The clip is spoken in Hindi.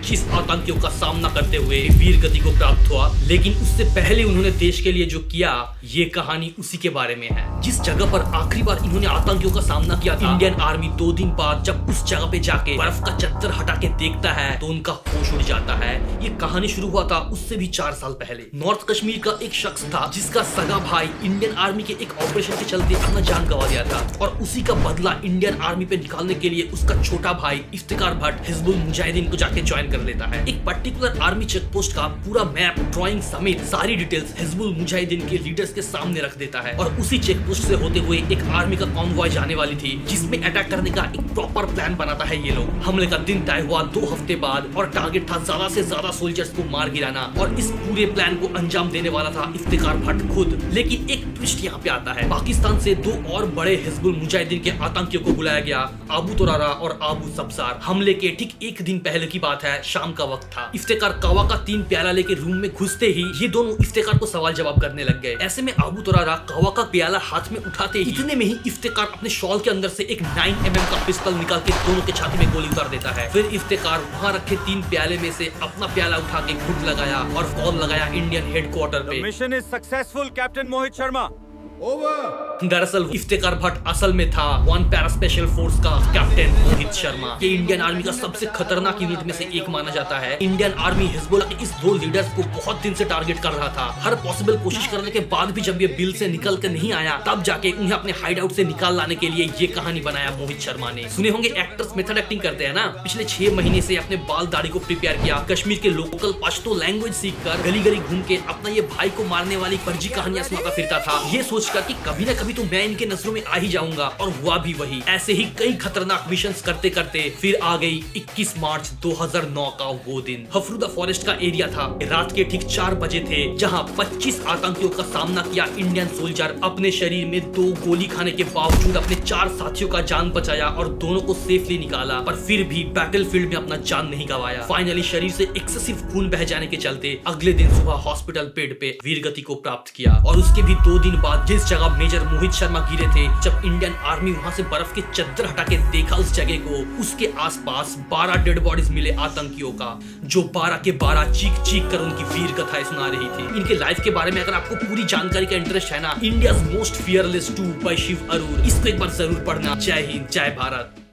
25 आतंकियों का सामना करते हुए वीर गति को प्राप्त हुआ। लेकिन उससे पहले उन्होंने देश के लिए जो किया, ये कहानी उसी के बारे में है। जिस जगह पर आखिरी बार इन्होंने आतंकियों का सामना किया था, इंडियन आर्मी 2 दिन बाद जब उस जगह पे जाके बर्फ का चद्दर हटा के देखता है तो उनका होश उड़ जाता है। ये कहानी शुरू हुआ था उससे भी 4 साल पहले। नॉर्थ कश्मीर का एक शख्स था जिसका सगा भाई इंडियन आर्मी के एक ऑपरेशन के चलते अपना जान गंवा दिया था, और उसी का बदला इंडियन आर्मी पे निकालने के लिए उसका छोटा भाई इफ्तिकार भट्ट हिजबुल मुजाहिदीन को जाके ज्वाइन कर लेता है। एक पर्टिकुलर आर्मी चेक पोस्ट का पूरा मैप, ड्राइंग समेत सारी डिटेल्स हिजबुल मुजाहिदीन के लीडर्स के सामने रख देता है, और उसी चेक पोस्ट से होते हुए एक आर्मी का कॉन्वॉय जाने वाली थी जिसमें अटैक करने का एक प्रॉपर प्लान बनाता है ये लोग। हमले का दिन तय हुआ 2 हफ्ते बाद, और टारगेट था ज्यादा से ज्यादा सोल्जर्स को मार गिराना, और इस पूरे प्लान को अंजाम देने वाला था इफ्तिकार भट्ट खुद। लेकिन एक ट्विस्ट यहाँ पे आता है। पाकिस्तान से 2 और बड़े हिजबुल मुजाहिदीन के आतंकियों को बुलाया गया, अबू तुरारा और अबू सब्जार। हमले के ठीक 1 दिन पहले की बात है, शाम का वक्त था। इफ्तिकार कावा का 3 प्याला लेके रूम में घुसते ही ये दोनों इफ्तिकार को सवाल जवाब करने लग गए। ऐसे में अबू तुरारा कावा का प्याला हाथ में उठाते ही इतने में ही इफ्तिकार अपने शॉल के अंदर से एक 9mm का पिस्तौल निकाल के दोनों के छाती में गोली उतार देता है। फिर इफ्तिकार वहाँ रखे 3 प्याले में से अपना प्याला उठा के घुट लगाया और कॉल लगाया इंडियन हेडक्वार्टर पे। Mission is successful captain Mohit Sharma. दरअसल इफ्तिकार भट्ट असल में था 1 पैरा स्पेशल फोर्स का कैप्टन मोहित शर्मा। ये इंडियन आर्मी का सबसे खतरनाक यूनिट में से एक माना जाता है। इंडियन आर्मी हिजबुल्लाह के इस 2 लीडर्स को बहुत दिन से टारगेट कर रहा था। हर पॉसिबल कोशिश करने के बाद भी जब ये बिल से निकल कर नहीं आया, तब जाके उन्हें अपने हाइड आउट से निकाल लाने के लिए ये कहानी बनाया मोहित शर्मा ने। सुने होंगे एक्टर्स मेथड एक्टिंग करते हैं ना। पिछले 6 महीने से अपने बाल दाढ़ी को प्रिपेयर किया, कश्मीर के लोकल पश्तो लैंग्वेज सीख कर गली गली घूम के अपना ये भाई को मारने वाली फर्जी कहानियां सुनाता फिरता था, ये सोचकर कि कभी न कभी तो मैं इनके नजरों में आ ही जाऊंगा। और हुआ भी वही। ऐसे ही कई खतरनाक मिशंस करते करते फिर आ गई 21 मार्च 2009 का वो दिन। हफरूदा फॉरेस्ट का एरिया था। रात के ठीक 4 बजे थे, जहां 25 आतंकियों का सामना किया इंडियन सोल्जर। अपने शरीर में 2 गोली खाने के बावजूद अपने 4 साथियों का जान बचाया और दोनों को सेफली निकाला, पर फिर भी बैटलफील्ड में अपना जान नहीं गंवाया। फाइनली शरीर से एक्सेसिव खून बह जाने के चलते अगले दिन सुबह हॉस्पिटल बेड पे वीरगति को प्राप्त किया। और उसके भी 2 दिन बाद जिस जगह मेजर मोहित शर्मा गिरे थे, जब इंडियन आर्मी वहां से बर्फ के चद्दर हटा के देखा उस जगह को, उसके आसपास 12 डेड बॉडीज मिले आतंकियों का, जो 12 के 12 चीख चीख कर उनकी वीर कथाएं सुना रही थी। इनके लाइफ के बारे में अगर आपको पूरी जानकारी का इंटरेस्ट है ना, India's most fearless 2 by Shiv Aroor, इसको एक बार जरूर पढ़ना। जय हिंद, जय भारत।